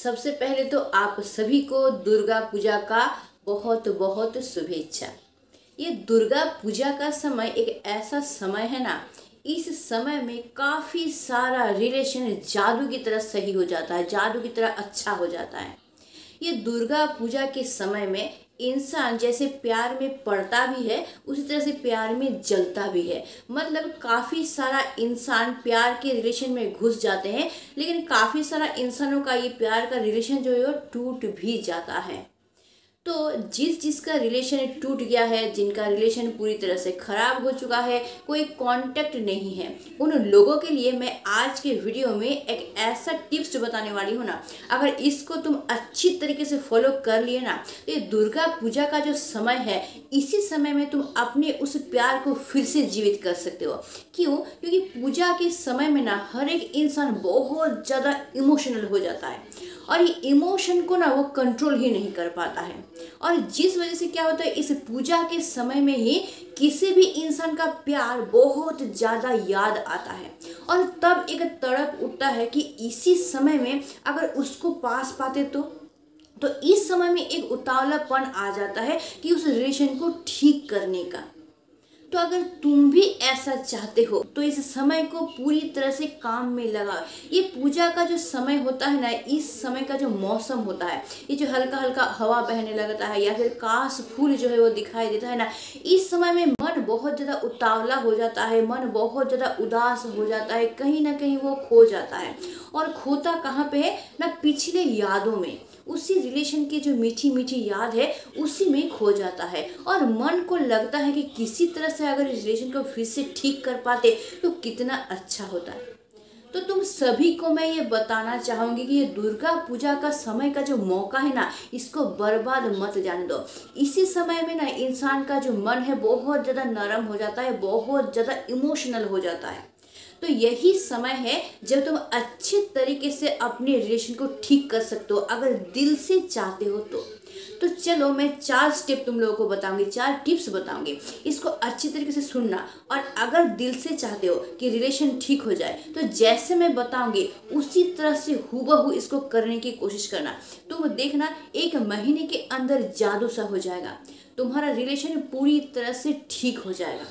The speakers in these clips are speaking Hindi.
सबसे पहले तो आप सभी को दुर्गा पूजा का बहुत बहुत शुभेच्छा। ये दुर्गा पूजा का समय एक ऐसा समय है ना, इस समय में काफ़ी सारा रिलेशन जादू की तरह सही हो जाता है, जादू की तरह अच्छा हो जाता है। ये दुर्गा पूजा के समय में इंसान जैसे प्यार में पड़ता भी है, उसी तरह से प्यार में जलता भी है। मतलब काफ़ी सारा इंसान प्यार के रिलेशन में घुस जाते हैं, लेकिन काफ़ी सारा इंसानों का ये प्यार का रिलेशन जो है वो टूट भी जाता है। तो जिसका रिलेशन टूट गया है, जिनका रिलेशन पूरी तरह से खराब हो चुका है, कोई कांटेक्ट नहीं है, उन लोगों के लिए मैं आज के वीडियो में एक ऐसा टिप्स बताने वाली हूँ ना, अगर इसको तुम अच्छी तरीके से फॉलो कर लिए ना, तो ये दुर्गा पूजा का जो समय है, इसी समय में तुम अपने उस प्यार को फिर से जीवित कर सकते हो। क्यों? क्योंकि पूजा के समय में ना हर एक इंसान बहुत ज़्यादा इमोशनल हो जाता है और ये इमोशन को ना वो कंट्रोल ही नहीं कर पाता है। और जिस वजह से क्या होता है, इस पूजा के समय में ही किसी भी इंसान का प्यार बहुत ज़्यादा याद आता है और तब एक तड़प उठता है कि इसी समय में अगर उसको पास पाते तो इस समय में एक उतावलापन आ जाता है कि उस रिलेशन को ठीक करने का। तो अगर तुम भी ऐसा चाहते हो तो इस समय को पूरी तरह से काम में लगाओ। ये पूजा का जो समय होता है ना, इस समय का जो मौसम होता है, ये जो हल्का हल्का हवा बहने लगता है या फिर काश फूल जो है वो दिखाई देता है ना, इस समय में मन बहुत ज़्यादा उतावला हो जाता है, मन बहुत ज़्यादा उदास हो जाता है, कहीं ना कहीं वो खो जाता है। और खोता कहाँ पे है ना, पिछले यादों में, उसी रिलेशन की जो मीठी मीठी याद है उसी में खो जाता है। और मन को लगता है कि किसी तरह से अगर इस रिलेशन को फिर से ठीक कर पाते तो कितना अच्छा होता है। तो तुम सभी को मैं ये बताना चाहूँगी कि ये दुर्गा पूजा का समय का जो मौका है ना, इसको बर्बाद मत जाने दो। इसी समय में ना इंसान का जो मन है बहुत ज़्यादा नरम हो जाता है, बहुत ज़्यादा इमोशनल हो जाता है। तो यही समय है जब तुम अच्छे तरीके से अपने रिलेशन को ठीक कर सकते हो, अगर दिल से चाहते हो तो चलो मैं 4 स्टेप तुम लोगों को बताऊंगी, 4 टिप्स बताऊंगी। इसको अच्छी तरीके से सुनना और अगर दिल से चाहते हो कि रिलेशन ठीक हो जाए तो जैसे मैं बताऊंगी उसी तरह से हूबहू इसको करने की कोशिश करना। तुम देखना 1 महीने के अंदर जादू सा हो जाएगा, तुम्हारा रिलेशन पूरी तरह से ठीक हो जाएगा।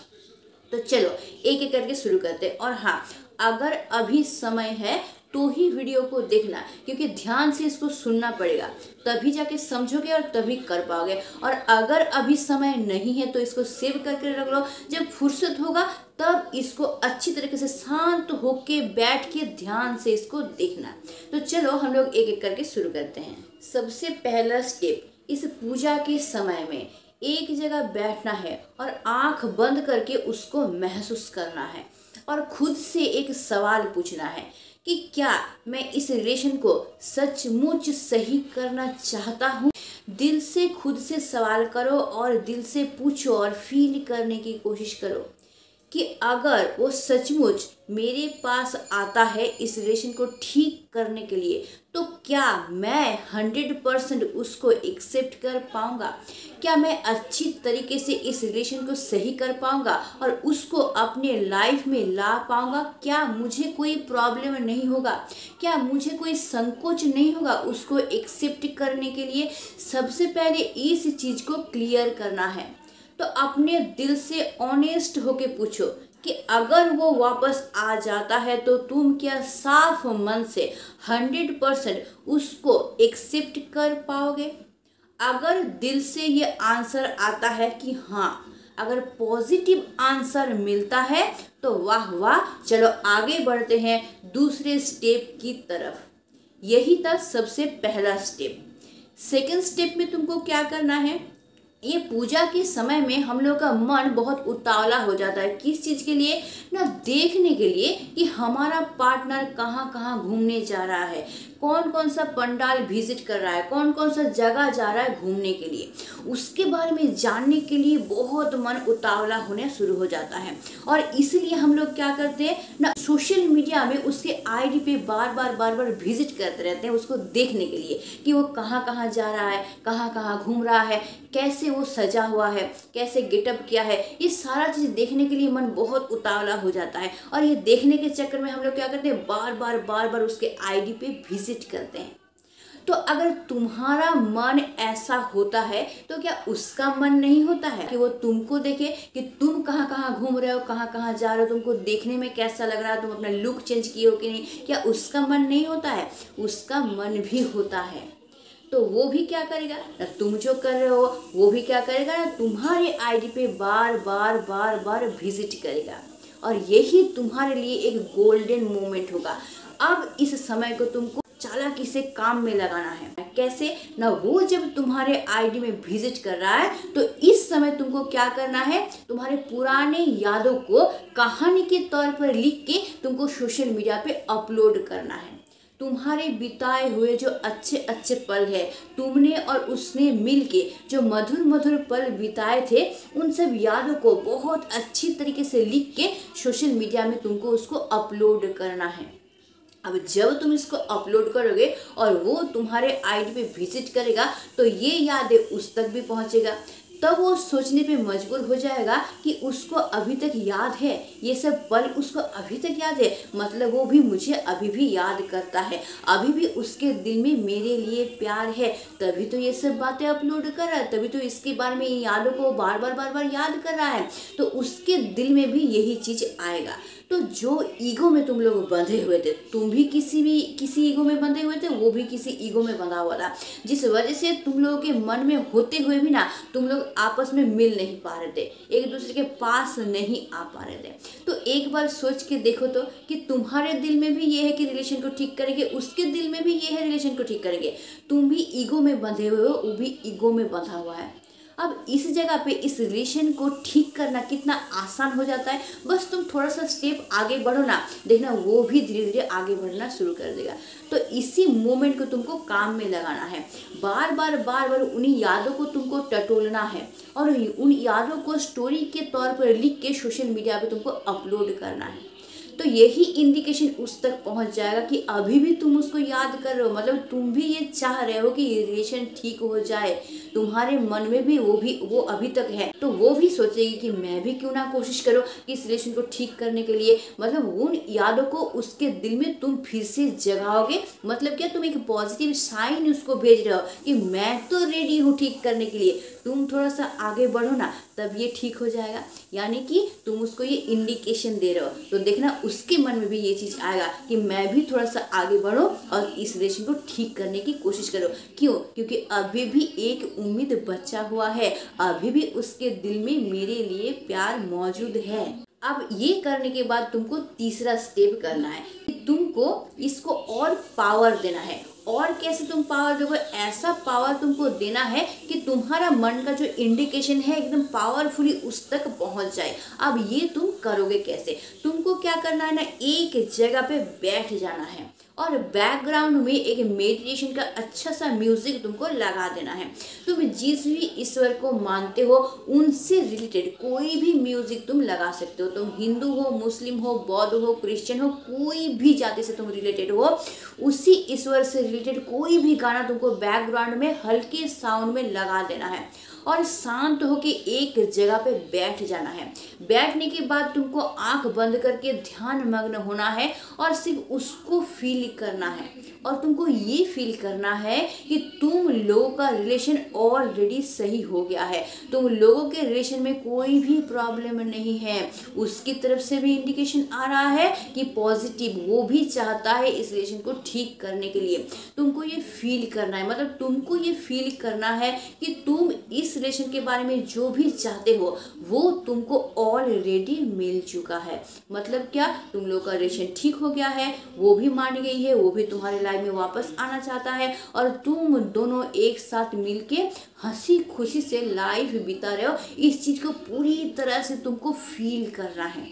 तो चलो एक एक करके शुरू करते हैं। और हाँ, अगर अभी समय है तो ही वीडियो को देखना, क्योंकि ध्यान से इसको सुनना पड़ेगा, तभी जाके समझोगे और तभी कर पाओगे। और अगर अभी समय नहीं है तो इसको सेव करके रख लो, जब फुर्सत होगा तब इसको अच्छी तरीके से शांत होके बैठ के ध्यान से इसको देखना। तो चलो हम लोग एक एक करके शुरू करते हैं। सबसे पहला स्टेप, इस पूजा के समय में एक जगह बैठना है और आंख बंद करके उसको महसूस करना है और खुद से एक सवाल पूछना है कि क्या मैं इस रिलेशन को सचमुच सही करना चाहता हूँ। दिल से खुद से सवाल करो और दिल से पूछो और फील करने की कोशिश करो कि अगर वो सचमुच मेरे पास आता है इस रिलेशन को ठीक करने के लिए, तो क्या मैं 100% उसको एक्सेप्ट कर पाऊंगा, क्या मैं अच्छी तरीके से इस रिलेशन को सही कर पाऊंगा और उसको अपने लाइफ में ला पाऊंगा, क्या मुझे कोई प्रॉब्लम नहीं होगा, क्या मुझे कोई संकोच नहीं होगा उसको एक्सेप्ट करने के लिए। सबसे पहले इस चीज़ को क्लियर करना है। तो अपने दिल से ऑनेस्ट होके पूछो कि अगर वो वापस आ जाता है तो तुम क्या साफ मन से 100% उसको एक्सेप्ट कर पाओगे। अगर दिल से ये आंसर आता है कि हाँ, अगर पॉजिटिव आंसर मिलता है तो वाह वाह, चलो आगे बढ़ते हैं दूसरे स्टेप की तरफ। यही था सबसे पहला स्टेप। सेकंड स्टेप में तुमको क्या करना है, ये पूजा के समय में हम लोग का मन बहुत उतावला हो जाता है, किस चीज़ के लिए ना, देखने के लिए कि हमारा पार्टनर कहाँ कहाँ घूमने जा रहा है, कौन कौन सा पंडाल विजिट कर रहा है, कौन कौन सा जगह जा रहा है घूमने के लिए, उसके बारे में जानने के लिए बहुत मन उतावला होने शुरू हो जाता है। और इसलिए हम लोग क्या करते हैं ना, सोशल मीडिया में उसके आईडी पे बार बार विजिट करते रहते हैं उसको देखने के लिए कि वो कहाँ कहाँ जा रहा है, कहाँ कहाँ घूम रहा है, कैसे वो सजा हुआ है, कैसे गेटअप किया है। ये सारा चीज़ देखने के लिए मन बहुत उतावला हो जाता है और ये देखने के चक्कर में हम लोग क्या करते हैं, बार बार उसके आईडी पे विजिट करते हैं। तो अगर तुम्हारा मन ऐसा होता है तो क्या उसका मन नहीं होता है कि वो तुमको देखे कि तुम कहाँ कहाँ घूम रहे हो, कहाँ कहाँ जा रहे हो, तुमको देखने में कैसा लग रहा है, तुम अपना लुक चेंज किए हो कि नहीं, क्या उसका मन नहीं होता है? उसका मन भी होता है। तो वो भी क्या करेगा ना, तुम जो कर रहे हो वो भी क्या करेगा ना, तुम्हारे आईडी पे बार बार बार बार विजिट करेगा और यही तुम्हारे लिए एक गोल्डन मोमेंट होगा। अब इस समय को तुमको चालाकी से काम में लगाना है। कैसे ना, वो जब तुम्हारे आईडी में विजिट कर रहा है तो इस समय तुमको क्या करना है, तुम्हारे पुराने यादों को कहानी के तौर पर लिख के तुमको सोशल मीडिया पे अपलोड करना है। तुम्हारे बिताए हुए जो अच्छे अच्छे पल है, तुमने और उसने मिलके जो मधुर मधुर पल बिताए थे, उन सब यादों को बहुत अच्छी तरीके से लिख के सोशल मीडिया में तुमको उसको अपलोड करना है। अब जब तुम इसको अपलोड करोगे और वो तुम्हारे आईडी पे विजिट करेगा तो ये यादें उस तक भी पहुंचेगा। तब वो सोचने पे मजबूर हो जाएगा कि उसको अभी तक याद है, ये सब पल उसको अभी तक याद है, मतलब वो भी मुझे अभी भी याद करता है, अभी भी उसके दिल में मेरे लिए प्यार है, तभी तो ये सब बातें अपलोड कर रहा है, तभी तो इसके बारे में यादों को बार बार याद कर रहा है। तो उसके दिल में भी यही चीज़ आएगा। तो जो ईगो में तुम लोग बंधे हुए थे, तुम भी किसी ईगो में बंधे हुए थे, वो भी किसी ईगो में बंधा हुआ था, जिस वजह से तुम लोगों के मन में होते हुए भी ना तुम लोग आपस में मिल नहीं पा रहे थे, एक दूसरे के पास नहीं आ पा रहे थे। तो एक बार सोच के देखो तो कि तुम्हारे दिल में भी ये है कि रिलेशन को ठीक करेंगे, उसके दिल में भी ये है रिलेशन को ठीक करेंगे। तुम भी ईगो में बंधे हुए हो, वो भी ईगो में बंधा हुआ है। अब इस जगह पे इस रिलेशन को ठीक करना कितना आसान हो जाता है। बस तुम थोड़ा सा स्टेप आगे बढ़ो ना, देखना वो भी धीरे धीरे आगे बढ़ना शुरू कर देगा। तो इसी मोमेंट को तुमको काम में लगाना है, बार बार उन्हीं यादों को तुमको टटोलना है और उन यादों को स्टोरी के तौर पर लिख के सोशल मीडिया पे तुमको अपलोड करना है। तो यही इंडिकेशन उस तक पहुंच जाएगा कि अभी भी तुम उसको याद कर रहे हो, मतलब तुम भी ये चाह रहे हो कि ये रिलेशन ठीक हो जाए, तुम्हारे मन में भी वो अभी तक है। तो वो भी सोचेगी कि मैं भी क्यों ना कोशिश करूं कि इस रिलेशन को ठीक करने के लिए, मतलब उन यादों को उसके दिल में तुम फिर से जगाओगे। मतलब क्या, तुम एक पॉजिटिव साइन उसको भेज रहे हो कि मैं तो रेडी हूँ ठीक करने के लिए, तुम थोड़ा सा आगे बढ़ो ना, तब ये ठीक हो जाएगा। यानी कि तुम उसको ये इंडिकेशन दे रहे हो। तो देखना उसके मन में भी ये चीज़ आएगा कि मैं भी थोड़ा सा आगे बढ़ो और इस रिलेशन को ठीक करने की कोशिश करो। क्यों? क्योंकि अभी भी एक उम्मीद बचा हुआ है, अभी भी उसके दिल में मेरे लिए प्यार मौजूद है। अब ये करने के बाद तुमको तीसरा स्टेप करना है कि तुमको इसको और पावर देना है। और कैसे तुम पावर दोगे? ऐसा पावर तुमको देना है कि तुम्हारा मन का जो इंडिकेशन है एकदम पावरफुली उस तक पहुंच जाए। अब ये तुम करोगे कैसे? तुमको क्या करना है ना, एक जगह पे बैठ जाना है और बैकग्राउंड में एक मेडिटेशन का अच्छा सा म्यूजिक तुमको लगा देना है। तुम जिस भी ईश्वर को मानते हो उनसे रिलेटेड कोई भी म्यूजिक तुम लगा सकते हो। तुम हिंदू हो, मुस्लिम हो, बौद्ध हो, क्रिश्चियन हो, कोई भी जाति से तुम रिलेटेड हो, उसी ईश्वर से रिलेटेड कोई भी गाना तुमको बैकग्राउंड में हल्के साउंड में लगा देना है और शांत होके एक जगह पे बैठ जाना है। बैठने के बाद तुमको आंख बंद करके ध्यान मग्न होना है और सिर्फ उसको फील करना है। और तुमको ये फील करना है कि तुम लोगों का रिलेशन ऑलरेडी सही हो गया है, तुम लोगों के रिलेशन में कोई भी प्रॉब्लम नहीं है। उसकी तरफ से भी इंडिकेशन आ रहा है कि पॉजिटिव, वो भी चाहता है इस रिलेशन को ठीक करने के लिए। तुमको ये फील करना है, मतलब तुमको ये फील करना है कि तुम इस रिलेशन के बारे में जो भी चाहते हो वो तुमको ऑलरेडी मिल चुका है। मतलब क्या, तुम लोग का रिलेशन ठीक हो गया है, वो भी मान गई है, वो भी तुम्हारे लाइफ में वापस आना चाहता है और तुम दोनों एक साथ मिलके हंसी खुशी से लाइफ बिता रहे हो। इस चीज को पूरी तरह से तुमको फील करना है।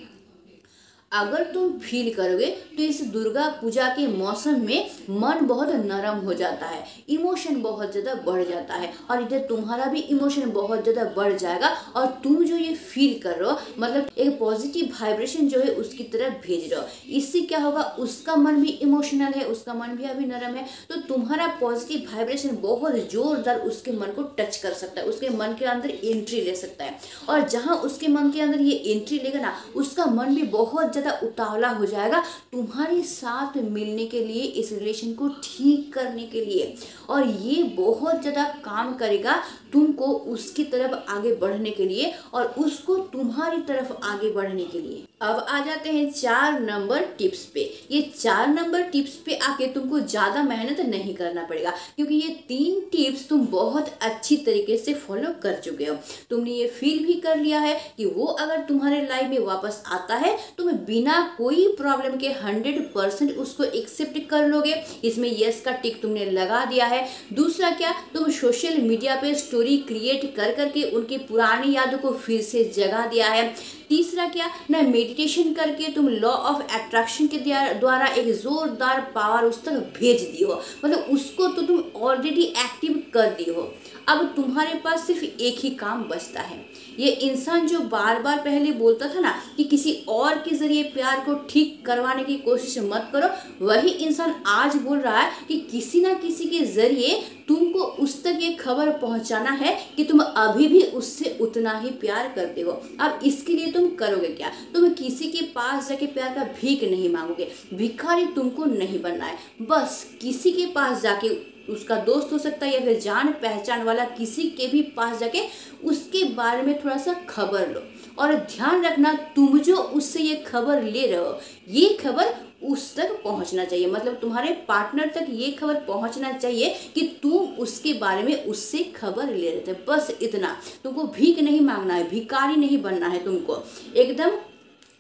अगर तुम फील करोगे तो इस दुर्गा पूजा के मौसम में मन बहुत नरम हो जाता है, इमोशन बहुत ज़्यादा बढ़ जाता है और इधर तुम्हारा भी इमोशन बहुत ज़्यादा बढ़ जाएगा और तुम जो ये फील कर रहे हो, मतलब एक पॉजिटिव वाइब्रेशन जो है उसकी तरफ भेज रहे हो। इससे क्या होगा, उसका मन भी इमोशनल है, उसका मन भी अभी नरम है, तो तुम्हारा पॉजिटिव वाइब्रेशन बहुत जोरदार उसके मन को टच कर सकता है, उसके मन के अंदर एंट्री ले सकता है। और जहाँ उसके मन के अंदर ये एंट्री लेगा ना, उसका मन भी बहुत ज़्यादा उतावला हो जाएगा तुम्हारे साथ मिलने के लिए, इस रिलेशन को ठीक करने के लिए, और ये बहुत ज़्यादा काम करेगा तुमको उसकी तरफ आगे बढ़ने के लिए और उसको तुम्हारी तरफ आगे बढ़ने के लिए। अब आ जाते हैं 4 नंबर टिप्स पे। ये 4 नंबर टिप्स पे आके तुमको ज़्यादा मेहनत नहीं करना पड़ेगा, क्योंकि ये 3 टिप्स तुम बहुत अच्छी तरीके से फॉलो कर चुके हो। तुमने ये फील भी कर लिया है कि वो अगर तुम्हारे लाइफ में वापस आता है तुम बिना कोई प्रॉब्लम के 100% उसको एक्सेप्ट कर लोगे। इसमें यस का टिक तुमने लगा दिया है। दूसरा क्या, तुम सोशल मीडिया पे स्टोरी क्रिएट कर करके उनकी पुरानी यादों को फिर से जगा दिया है। तीसरा क्या ना, मेडिटेशन करके तुम लॉ ऑफ अट्रैक्शन के द्वारा एक जोरदार पावर उस तक भेज दी हो, मतलब उसको तो तुम ऑलरेडी एक्टिव कर दी हो। अब तुम्हारे पास सिर्फ एक ही काम बचता है। ये इंसान जो बार बार पहले बोलता था ना कि किसी और के जरिए प्यार को ठीक करवाने की कोशिश मत करो, वही इंसान आज बोल रहा है कि किसी ना किसी के जरिए तुमको उस तक ये खबर पहुंचाना है कि तुम अभी भी उससे उतना ही प्यार करते हो। अब इसके लिए तुम करोगे क्या? तुम किसी के पास जाके प्यार का भीख नहीं मांगोगे, भिखारी तुमको नहीं बनना है। बस किसी के पास जाके, उसका दोस्त हो सकता है या फिर जान पहचान वाला, किसी के भी पास जाके उसके बारे में थोड़ा सा खबर लो। और ध्यान रखना, तुम जो उससे ये खबर ले रहे हो, ये खबर उस तक पहुंचना चाहिए, मतलब तुम्हारे पार्टनर तक ये खबर पहुंचना चाहिए कि तुम उसके बारे में उससे खबर ले रहे थे। बस इतना, तुमको भीख नहीं मांगना है, भिखारी नहीं बनना है। तुमको एकदम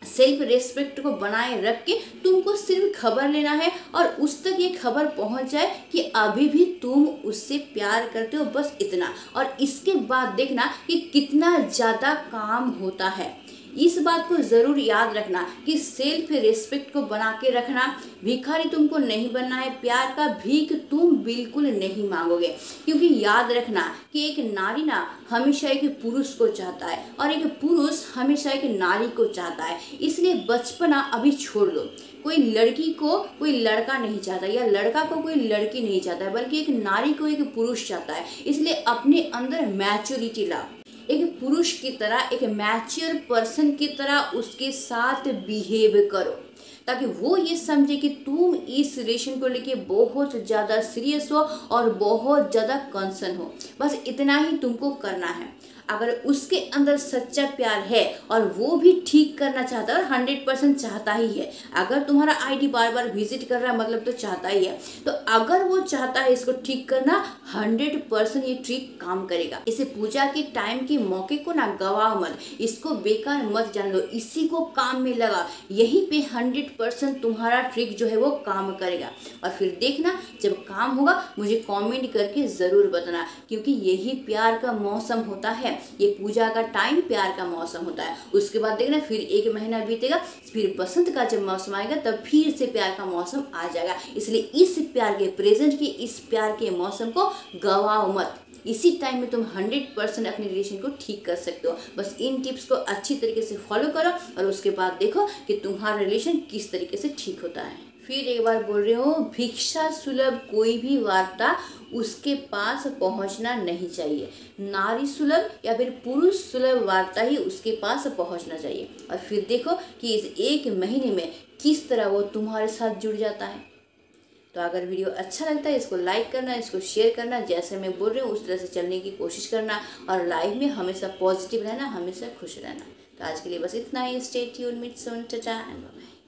सेल्फ रेस्पेक्ट को बनाए रख के तुमको सिर्फ खबर लेना है और उस तक ये खबर पहुंच जाए कि अभी भी तुम उससे प्यार करते हो, बस इतना। और इसके बाद देखना कि कितना ज़्यादा काम होता है। इस बात को ज़रूर याद रखना कि सेल्फ रिस्पेक्ट को बना के रखना। भिखारी तुमको नहीं बनना है, प्यार का भीख तुम बिल्कुल नहीं मांगोगे, क्योंकि याद रखना कि एक नारी ना हमेशा एक पुरुष को चाहता है और एक पुरुष हमेशा एक नारी को चाहता है। इसलिए बचपना अभी छोड़ दो। कोई लड़की को कोई लड़का नहीं चाहता या लड़का को कोई लड़की नहीं चाहता है, बल्कि एक नारी को एक पुरुष चाहता है। इसलिए अपने अंदर मैच्योरिटी ला, एक पुरुष की तरह, एक मैच्योर पर्सन की तरह उसके साथ बिहेव करो, ताकि वो ये समझे कि तुम इस रिलेशन को लेके बहुत ज़्यादा सीरियस हो और बहुत ज़्यादा कंसर्न हो। बस इतना ही तुमको करना है। अगर उसके अंदर सच्चा प्यार है और वो भी ठीक करना चाहता है और 100% चाहता ही है, अगर तुम्हारा आईडी बार बार विजिट कर रहा है मतलब तो चाहता ही है, तो अगर वो चाहता है इसको ठीक करना, 100% ये ट्रिक काम करेगा। इसे पूजा के टाइम के मौके को ना गवाओ मत, इसको बेकार मत जान दो, इसी को काम में लगा। यहीं पे 100% तुम्हारा ट्रिक जो है वो काम करेगा। और फिर देखना जब काम होगा मुझे कमेंट करके ज़रूर बताना, क्योंकि यही प्यार का मौसम होता है। ये पूजा का टाइम प्यार का मौसम होता है। उसके बाद देखना फिर 1 महीना बीतेगा, फिर बसंत का जब मौसम आएगा तब फिर से प्यार का मौसम आ जाएगा। इसलिए इस प्यार के प्रेजेंट के इस प्यार के मौसम को गवाओ मत। इसी टाइम में तुम 100% अपने रिलेशन को ठीक कर सकते हो। बस इन टिप्स को अच्छी तरीके से फॉलो करो और उसके बाद देखो कि तुम्हारा रिलेशन किस तरीके से ठीक होता है। फिर एक बार बोल रही हूँ, भिक्षा सुलभ कोई भी वार्ता उसके पास पहुँचना नहीं चाहिए। नारी सुलभ या फिर पुरुष सुलभ वार्ता ही उसके पास पहुँचना चाहिए। और फिर देखो कि इस 1 महीने में किस तरह वो तुम्हारे साथ जुड़ जाता है। तो अगर वीडियो अच्छा लगता है इसको लाइक करना, इसको शेयर करना, जैसे मैं बोल रही हूँ उस तरह से चलने की कोशिश करना और लाइफ में हमेशा पॉजिटिव रहना, हमेशा खुश रहना। तो आज के लिए बस इतना ही। Stay tuned, meet soon, tata and bye bye.